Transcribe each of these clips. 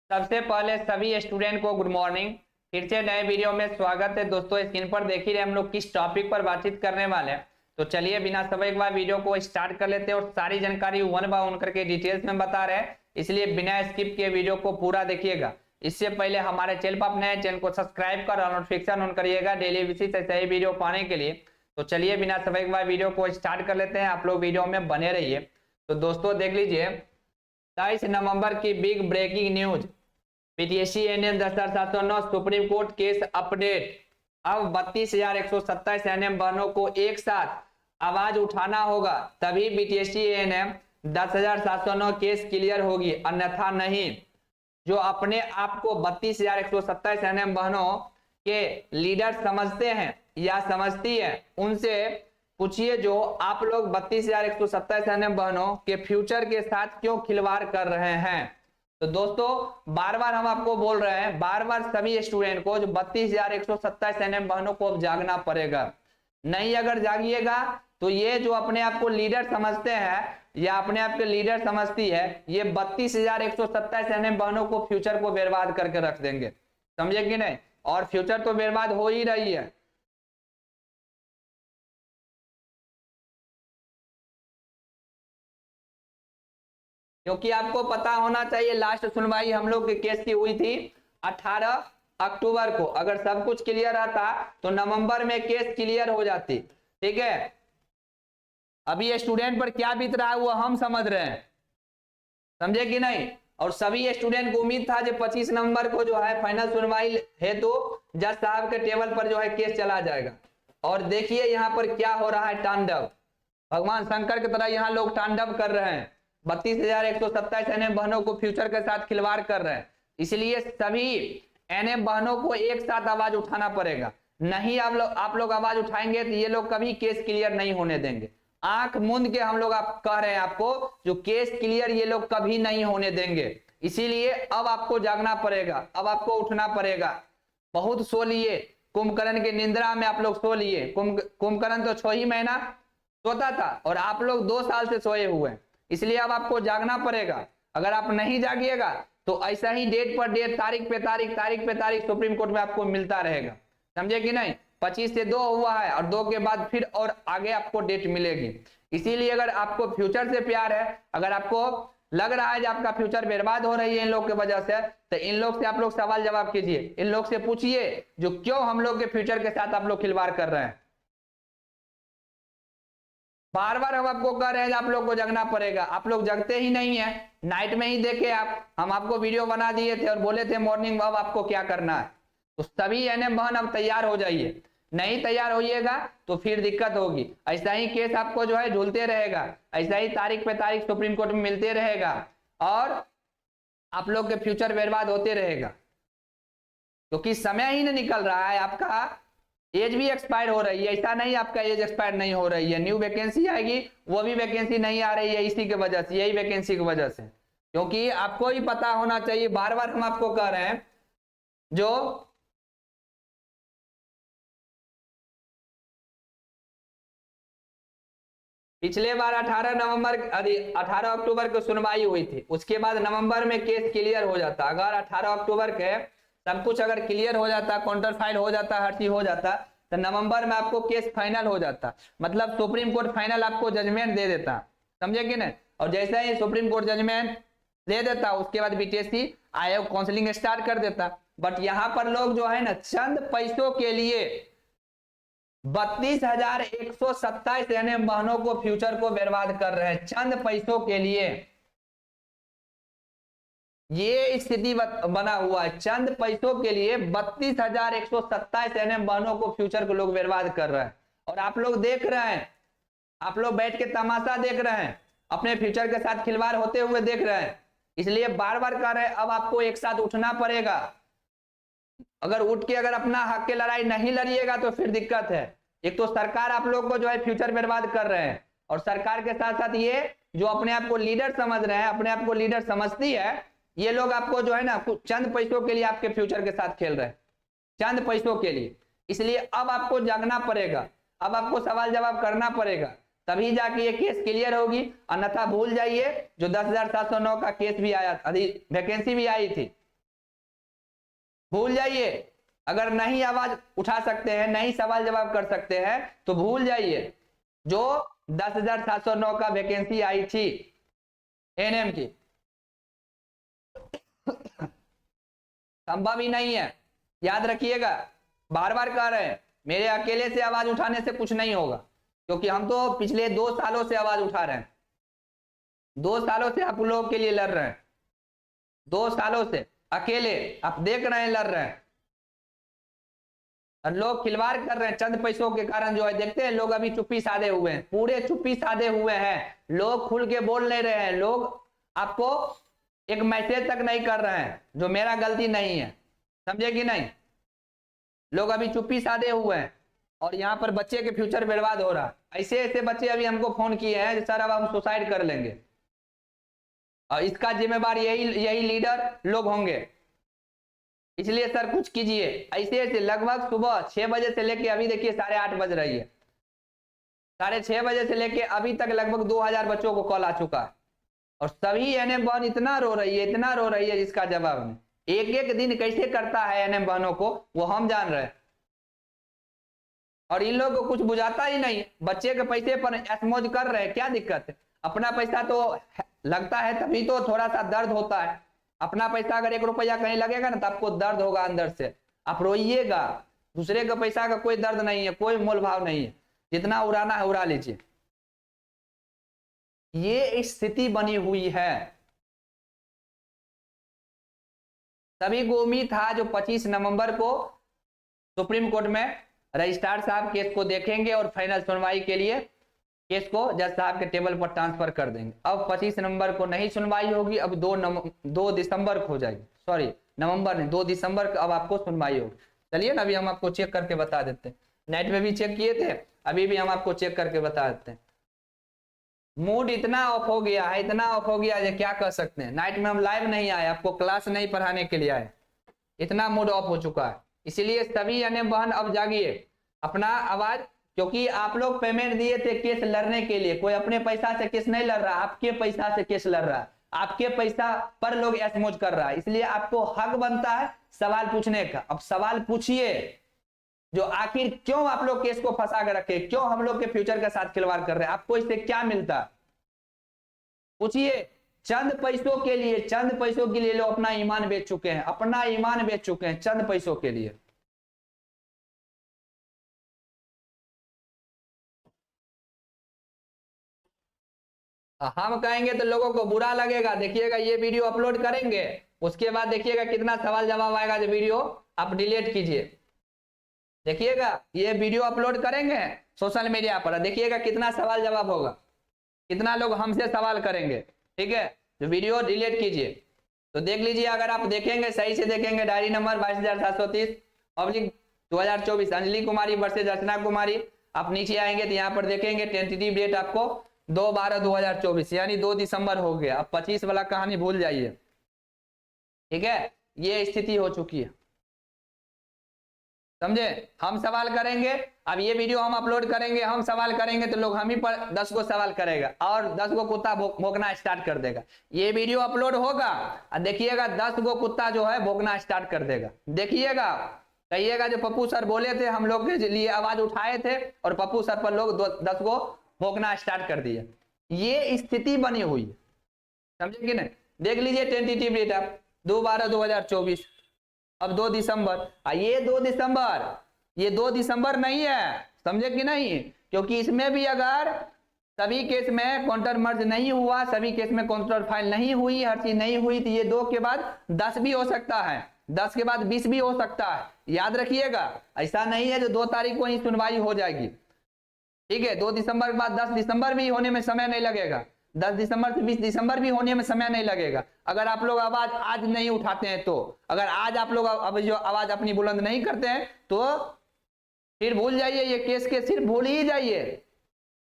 सबसे पहले सभी स्टूडेंट को गुड मॉर्निंग। फिर से नए वीडियो में स्वागत है। दोस्तों स्क्रीन पर देख ही रहे हम लोग किस टॉपिक पर बातचीत करने वाले हैं। तो चलिए बिना समय एक बार वीडियो को स्टार्ट कर लेते हैं और सारी जानकारी वन बाय वन करके डिटेल्स में बता रहे हैं, इसलिए बिना स्किप किए वीडियो को पूरा देखिएगा। इससे पहले हमारे चैनल पर अपने चैनल को सब्सक्राइब कर और नोटिफिकेशन ऑन करिएगा डेली बेसिस से सही वीडियो पाने के लिए। तो चलिए बिना समय एक बार वीडियो को स्टार्ट कर लेते हैं, आप लोग वीडियो में बने रहिए। तो दोस्तों देख लीजिए 23 नवंबर की big breaking news, PTSC NM 10,709 supreme court case update. अब 32,127 एनएम बहनों को एक साथ आवाज उठाना होगा, तभी बीटीएससी एनएम 10,709 केस क्लियर होगी, अन्यथा नहीं। जो अपने आप को 32,127 एनएम बहनों के लीडर समझते हैं या समझती है, उनसे पूछिए जो आप लोग 32,127 एनएम बहनों के फ्यूचर के साथ क्यों खिलवाड़ कर रहे हैं। तो दोस्तों बार बार हम आपको बोल रहे हैं, बार बार सभी स्टूडेंट को जो 32,127 एनएम बहनों को अब जागना पड़ेगा। नहीं अगर जागिएगा तो ये जो अपने आप को लीडर समझते हैं या अपने आप के लीडर समझती है, ये 32,127 एनएम बहनों को फ्यूचर को बर्बाद करके रख देंगे, समझे कि नहीं। और फ्यूचर तो बर्बाद हो ही रही है। क्योंकि आपको पता होना चाहिए लास्ट सुनवाई हम लोग के केस की हुई थी 18 अक्टूबर को। अगर सब कुछ क्लियर रहता तो नवंबर में केस क्लियर हो जाती, ठीक है। अभी स्टूडेंट पर क्या बीत रहा है वो हम समझ रहे हैं, समझे कि नहीं। और सभी स्टूडेंट को उम्मीद था जो 25 नवंबर को जो है फाइनल सुनवाई है तो जज साहब के टेबल पर जो है केस चला जाएगा। और देखिए यहाँ पर क्या हो रहा है, तांडव। भगवान शंकर की तरह यहाँ लोग तांडव कर रहे हैं, 32,127 एनएम बहनों को फ्यूचर के साथ खिलवाड़ कर रहे हैं। इसलिए सभी एनएम बहनों को एक साथ आवाज उठाना पड़ेगा। नहीं आप लोग आवाज उठाएंगे तो ये लोग कभी केस क्लियर नहीं होने देंगे। आंख मूंद के हम लोग आप कह रहे हैं आपको, जो केस क्लियर ये लोग कभी नहीं होने देंगे। इसीलिए अब आपको जागना पड़ेगा, अब आपको उठना पड़ेगा। बहुत सो लिए, कुंभकर्ण की निंद्रा में आप लोग सो लिए। कुंभकर्ण तो 6 ही महीना सोता था और आप लोग 2 साल से सोए हुए हैं। इसलिए अब आपको जागना पड़ेगा। अगर आप नहीं जागिएगा तो ऐसा ही डेट पर डेट, तारीख पे तारीख सुप्रीम कोर्ट में आपको मिलता रहेगा, समझे कि नहीं। 25 से 2 हुआ है और 2 के बाद फिर और आगे आपको डेट मिलेगी। इसीलिए अगर आपको फ्यूचर से प्यार है, अगर आपको लग रहा है कि आपका फ्यूचर बर्बाद हो रही है इन लोग की वजह से, तो इन लोग से आप लोग सवाल जवाब कीजिए। इन लोग से पूछिए जो क्यों हम लोग के फ्यूचर के साथ आप लोग खिलवाड़ कर रहे हैं। बार बार हम आपको कह रहे हैं आप लोग को जगना पड़ेगा, आप लोग जगते ही नहीं है। नाइट में ही देखे हम आपको वीडियो बना दिए थे और बोले थे मॉर्निंग अब आपको क्या करना है। तो सभी एनएम बहन अब तैयार हो जाइए, नहीं तैयार होइएगा तो फिर दिक्कत होगी। ऐसा ही केस आपको जो है झूलते रहेगा, ऐसा ही तारीख पे तारीख सुप्रीम कोर्ट में मिलते रहेगा और आप लोग के फ्यूचर बर्बाद होते रहेगा। क्योंकि समय ही नहीं निकल रहा है, आपका एज भी एक्सपायर हो रही है। ऐसा नहीं आपका एज एक्सपायर नहीं हो रही है, न्यू वैकेंसी आएगी, वो भी वैकेंसी नहीं आ रही है इसी की वजह से, यही वैकेंसी की वजह से। क्योंकि आपको ही पता होना चाहिए, बार बार हम आपको कह रहे हैं, जो पिछले बार 18 अक्टूबर को सुनवाई हुई थी, उसके बाद नवंबर में केस क्लियर हो जाता। अगर 18 अक्टूबर के सब कुछ अगर क्लियर हो जाता, काउंटर फाइल हो जाता, हर चीज हो जाता, तो नवंबर में आपको केस फाइनल हो जाता। मतलब सुप्रीम कोर्ट फाइनल आपको जजमेंट दे देता, समझे कि नहीं। और जैसे ही सुप्रीम कोर्ट जजमेंट दे देता, उसके बाद बीटीएससी आयोग काउंसलिंग स्टार्ट कर देता। बट यहाँ पर लोग जो है ना चंद पैसों के लिए 32,127 एनएम बहनों को फ्यूचर को बर्बाद कर रहे हैं, चंद पैसों के लिए। ये स्थिति बना हुआ है, चंद पैसों के लिए 32,127 एनएम बहनों को फ्यूचर को लोग बर्बाद कर रहे हैं। और आप लोग देख रहे हैं, आप लोग बैठ के तमाशा देख रहे हैं, अपने फ्यूचर के साथ खिलवाड़ होते हुए देख रहे हैं। इसलिए बार बार कह रहे हैं अब आपको एक साथ उठना पड़ेगा। अगर उठ के अगर अपना हक की लड़ाई नहीं लड़िएगा तो फिर दिक्कत है। एक तो सरकार आप लोग को जो है फ्यूचर बर्बाद कर रहे हैं, और सरकार के साथ साथ ये जो अपने आप को लीडर समझ रहे हैं, अपने आप को लीडर समझती है, ये लोग आपको जो है ना कुछ चंद पैसों के लिए आपके फ्यूचर के साथ खेल रहे हैं, चंद पैसों के लिए। इसलिए अब आपको जागना पड़ेगा, अब आपको सवाल जवाब करना पड़ेगा, तभी जाके ये केस क्लियर होगी। अन्यथा भूल जाइए जो 10,709 का केस भी आया, वैकेंसी भी आई थी, भूल जाइए। अगर नहीं आवाज उठा सकते हैं, नहीं सवाल जवाब कर सकते हैं, तो भूल जाइए। जो 10,709 का वैकेंसी आई थी एएनएम की, संभव ही नहीं है। याद रखिएगा, बार बार कह रहे हैं, मेरे अकेले से आवाज उठाने से कुछ नहीं होगा, क्योंकि हम तो पिछले 2 सालों से आवाज उठा रहे हैं। 2 सालों से आप लोगों के लिए लड़ रहे हैं, 2 सालों से अकेले आप देख रहे हैं लड़ रहे हैं। और लोग खिलवाड़ कर रहे हैं चंद पैसों के कारण, जो है देखते हैं लोग अभी चुप्पी साधे हुए हैं, पूरे चुप्पी साधे हुए हैं। लोग खुल के बोल नहीं रहे हैं, लोग आपको एक मैसेज तक नहीं कर रहे हैं जो मेरा गलती नहीं है, समझे कि नहीं। लोग अभी चुप्पी साधे हुए हैं और यहाँ पर बच्चे के फ्यूचर बर्बाद हो रहा है। ऐसे ऐसे बच्चे अभी हमको फोन किए हैं, सर अब हम सुसाइड कर लेंगे, और इसका जिम्मेवार यही लीडर लोग होंगे। इसलिए सर कुछ कीजिए। ऐसे ऐसे लगभग सुबह 6 बजे से लेके अभी देखिए 8:30 बज रही है, 6:30 बजे से लेके अभी तक लगभग 2000 बच्चों को कॉल आ चुका है, और सभी एनएम बहन इतना रो रही है, इतना रो रही है, जिसका जवाब नहीं। एक एक दिन कैसे करता है एनएम बहनों को वो हम जान रहे हैं, और इन लोगों को कुछ बुझाता ही नहीं। बच्चे के पैसे पर ऐशमौज कर रहे हैं, क्या दिक्कत है। अपना पैसा तो लगता है तभी तो थोड़ा सा दर्द होता है। अपना पैसा अगर 1 रुपया कहीं लगेगा ना तो आपको दर्द होगा अंदर से, आप रोइएगा। दूसरे का पैसा का कोई दर्द नहीं है, कोई मोल भाव नहीं है, जितना उड़ाना है उड़ा लीजिए। ये स्थिति बनी हुई है। सभी को उम्मीद था जो 25 नवंबर को सुप्रीम कोर्ट में रजिस्ट्रार साहब केस को देखेंगे और फाइनल सुनवाई के लिए केस को जज साहब के टेबल पर ट्रांसफर कर देंगे। अब 25 नवंबर को नहीं सुनवाई होगी, अब 2 दिसंबर को हो जाएगी। सॉरी, नवंबर नहीं, 2 दिसंबर को अब आपको सुनवाई होगी। चलिए ना, अभी हम आपको चेक करके बता देते हैं। नेट में भी चेक किए थे, अभी भी हम आपको चेक करके बता देते हैं। मूड इतना ऑफ हो गया है, इतना ऑफ हो गया है, क्या कर सकते हैं। नाइट में हम लाइव नहीं आए, आपको क्लास नहीं पढ़ाने के लिए आए, इतना मूड ऑफ हो चुका है। इसीलिए सभी एनएम बहन अब जागिए, अपना आवाज, क्योंकि आप लोग पेमेंट दिए थे केस लड़ने के लिए। कोई अपने पैसा से केस नहीं लड़ रहा, आपके पैसा से केस लड़ रहा है, आपके पैसा पर लोग ऐशमौज कर रहा है। इसलिए आपको हक बनता है सवाल पूछने का। अब सवाल पूछिए, जो आखिर क्यों आप लोग केस को फंसा कर रखे, क्यों हम लोग के फ्यूचर के साथ खिलवाड़ कर रहे हैं, आपको इससे क्या मिलता, पूछिए। चंद पैसों के लिए, चंद पैसों के लिए लोग अपना ईमान बेच चुके हैं, अपना ईमान बेच चुके हैं चंद पैसों के लिए। हम कहेंगे तो लोगों को बुरा लगेगा। देखिएगा ये वीडियो अपलोड करेंगे, उसके बाद देखिएगा कितना सवाल जवाब आएगा। जो वीडियो आप डिलीट कीजिए, देखिएगा ये वीडियो अपलोड करेंगे सोशल मीडिया पर, देखिएगा कितना सवाल जवाब होगा, कितना लोग हमसे सवाल करेंगे। ठीक है, जो वीडियो डिलीट कीजिए तो देख लीजिए। अगर आप देखेंगे, सही से देखेंगे, डायरी नंबर 22,730/2024 अंजलि कुमारी वर्सेज अर्चना कुमारी, आप नीचे आएंगे तो यहाँ पर देखेंगे टेंटेटिव डेट आपको 2/12/2024 यानी 2 दिसंबर हो गया। अब 25 वाला कहानी भूल जाइए। ठीक है, ये स्थिति हो चुकी है, समझे। हम सवाल करेंगे, अब ये वीडियो हम अपलोड करेंगे, हम सवाल करेंगे तो लोग हम ही पर 10 को सवाल करेगा और 10 को कुत्ता भौंकना स्टार्ट कर देगा। ये वीडियो अपलोड होगा और देखिएगा 10 को कुत्ता जो है भौंकना स्टार्ट कर देगा। देखिएगा, कहिएगा जो पप्पू सर बोले थे, हम लोग के लिए आवाज उठाए थे और पप्पू सर पर लोग 10 को भौंकना स्टार्ट कर दिया। ये स्थिति बनी हुई है, समझे कि नहीं। देख लीजिए टेंटेटिव डेट आप 2/12/2024, अब 2 दिसंबर। ये 2 दिसंबर, ये 2 दिसंबर नहीं है, समझे कि नहीं। क्योंकि इसमें भी अगर सभी केस में काउंटर मर्ज नहीं हुआ, सभी केस में काउंटर फाइल नहीं हुई, हर चीज नहीं हुई, तो ये 2 के बाद 10 भी हो सकता है, 10 के बाद 20 भी हो सकता है। याद रखिएगा, ऐसा नहीं है जो 2 तारीख को ही सुनवाई हो जाएगी। ठीक है, 2 दिसंबर के बाद 10 दिसंबर भी होने में समय नहीं लगेगा, 10 दिसंबर से 20 दिसंबर भी होने में समय नहीं लगेगा। अगर आप लोग आवाज आज नहीं उठाते हैं तो, अगर आज आप लोग अब जो आवाज अपनी बुलंद नहीं करते हैं तो फिर भूल जाइए, ये केस के सिर्फ भूल ही जाइए।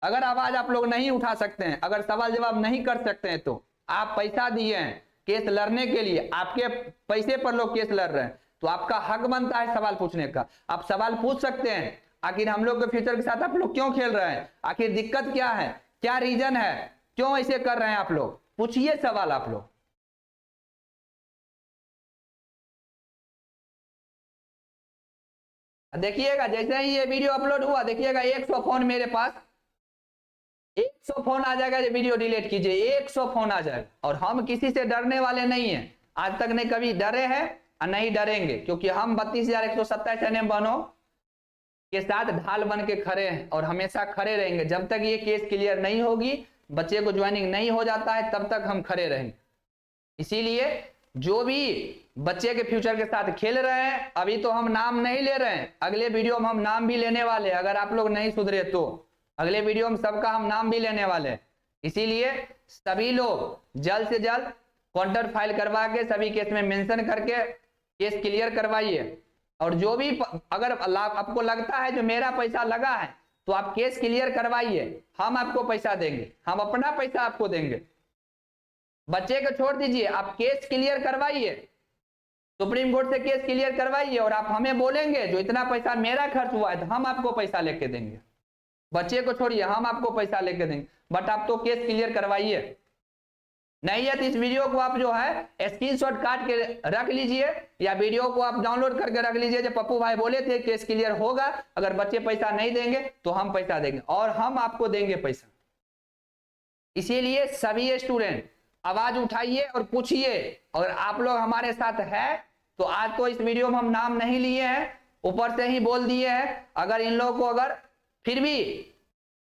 अगर आवाज आप लोग नहीं उठा सकते हैं, अगर सवाल जवाब नहीं कर सकते हैं, तो आप पैसा दिए हैं केस लड़ने के लिए, आपके पैसे पर लोग केस लड़ रहे हैं, तो आपका हक बनता है सवाल पूछने का। आप सवाल पूछ सकते हैं, आखिर हम लोग के फ्यूचर के साथ आप लोग क्यों खेल रहे हैं, आखिर दिक्कत क्या है, क्या रीजन है, क्यों ऐसे कर रहे हैं, आप लोग पूछिए सवाल आप लोग। देखिएगा जैसे ही ये वीडियो अपलोड हुआ, देखिएगा 100 फोन मेरे पास, 100 फोन आ जाएगा, ये वीडियो डिलीट कीजिए, 100 फोन आ जाएगा। और हम किसी से डरने वाले नहीं हैं, आज तक नहीं कभी डरे हैं और नहीं डरेंगे, क्योंकि हम 32,127 एनएम बहनों के साथ ढाल बन के खड़े हैं और हमेशा खड़े रहेंगे। जब तक ये केस क्लियर नहीं होगी, बच्चे को ज्वाइनिंग नहीं हो जाता है, तब तक हम खड़े रहेंगे। इसीलिए जो भी बच्चे के फ्यूचर के साथ खेल रहे हैं, अभी तो हम नाम नहीं ले रहे हैं, अगले वीडियो में हम नाम भी लेने वाले हैं। अगर आप लोग नहीं सुधरे तो अगले वीडियो में सबका हम नाम भी लेने वाले हैं। इसीलिए सभी लोग जल्द से जल्द काउंटर फाइल करवा के सभी केस में मेंशन करके केस क्लियर करवाइए। और जो भी अगर आपको लगता है जो मेरा पैसा लगा है, तो आप केस क्लियर करवाइए, हम आपको पैसा देंगे, हम अपना पैसा आपको देंगे। बच्चे को छोड़ दीजिए, आप केस क्लियर करवाइए, सुप्रीम कोर्ट से केस क्लियर करवाइए और आप हमें बोलेंगे जो इतना पैसा मेरा खर्च हुआ है, तो हम आपको पैसा लेके देंगे। बच्चे को छोड़िए, हम आपको पैसा लेके देंगे, बट आप तो केस क्लियर करवाइए। नहीं है तो इस वीडियो को आप जो है स्क्रीनशॉट काट के रख लीजिए, या वीडियो को आप डाउनलोड करके रख लीजिए। जब पप्पू भाई बोले थे केस क्लियर होगा, अगर बच्चे पैसा नहीं देंगे तो हम पैसा देंगे, और हम आपको देंगे पैसा। इसीलिए सभी स्टूडेंट आवाज उठाइए और पूछिए, अगर आप लोग हमारे साथ है तो आज तो इस वीडियो में हम नाम नहीं लिए हैं, ऊपर से ही बोल दिए हैं। अगर इन लोगों को अगर फिर भी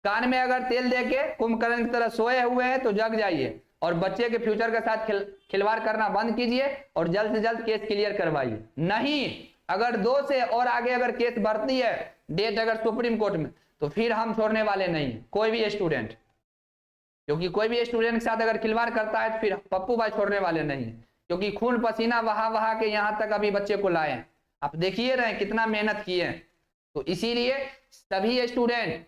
कान में अगर तेल देके कुंभकर्ण की तरह सोए हुए हैं, तो जग जाइए और बच्चे के फ्यूचर के साथ खिलवाड़ करना बंद कीजिए और जल्द से जल्द केस क्लियर करवाइए। नहीं, अगर 2 से और आगे अगर केस बढ़ती है डेट अगर सुप्रीम कोर्ट में, तो फिर हम छोड़ने वाले नहीं है कोई भी स्टूडेंट, क्योंकि कोई भी स्टूडेंट के साथ अगर खिलवाड़ करता है तो फिर पप्पू भाई छोड़ने वाले नहीं है, क्योंकि खून पसीना बहा के यहाँ तक अभी बच्चे को लाए हैं। आप देखिए रहे कितना मेहनत किए हैं। तो इसीलिए सभी स्टूडेंट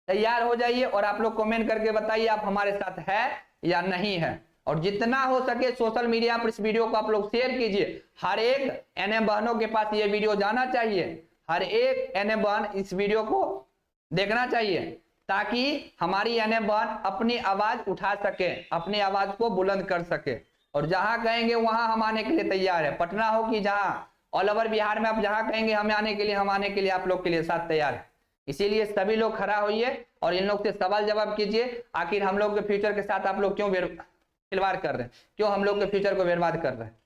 तैयार हो जाइए और आप लोग कमेंट करके बताइए आप हमारे साथ है या नहीं है। और जितना हो सके सोशल मीडिया पर इस वीडियो को आप लोग शेयर कीजिए। हर एक एनएम बहनों के पास ये वीडियो जाना चाहिए, हर एक एनएम बहन इस वीडियो को देखना चाहिए, ताकि हमारी एनएम बहन अपनी आवाज उठा सके, अपनी आवाज को बुलंद कर सके। और जहां कहेंगे वहां हम आने के लिए तैयार है, पटना हो कि जहां ऑल ओवर बिहार में आप जहां कहेंगे हमें आने के लिए, हम आने के लिए आप लोग के लिए साथ तैयार है। इसीलिए सभी लोग खड़ा होइए और इन लोग से सवाल जवाब कीजिए, आखिर हम लोग के फ्यूचर के साथ आप लोग क्यों खिलवाड़ कर रहे हैं, क्यों हम लोग के फ्यूचर को बर्बाद कर रहे हैं।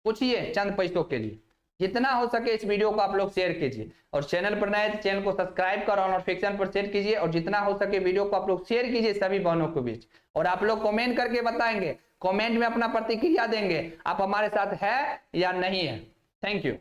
पूछिए चंद पैसों के लिए। जितना हो सके इस वीडियो को आप लोग शेयर कीजिए, और चैनल पर नए तो चैनल को सब्सक्राइब कर और नोटिफिकेशन पर शेयर कीजिए। और जितना हो सके वीडियो को आप लोग शेयर कीजिए सभी बहनों के बीच, और आप लोग कमेंट करके बताएंगे, कमेंट में अपना प्रतिक्रिया देंगे आप हमारे साथ है या नहीं है। Thank you.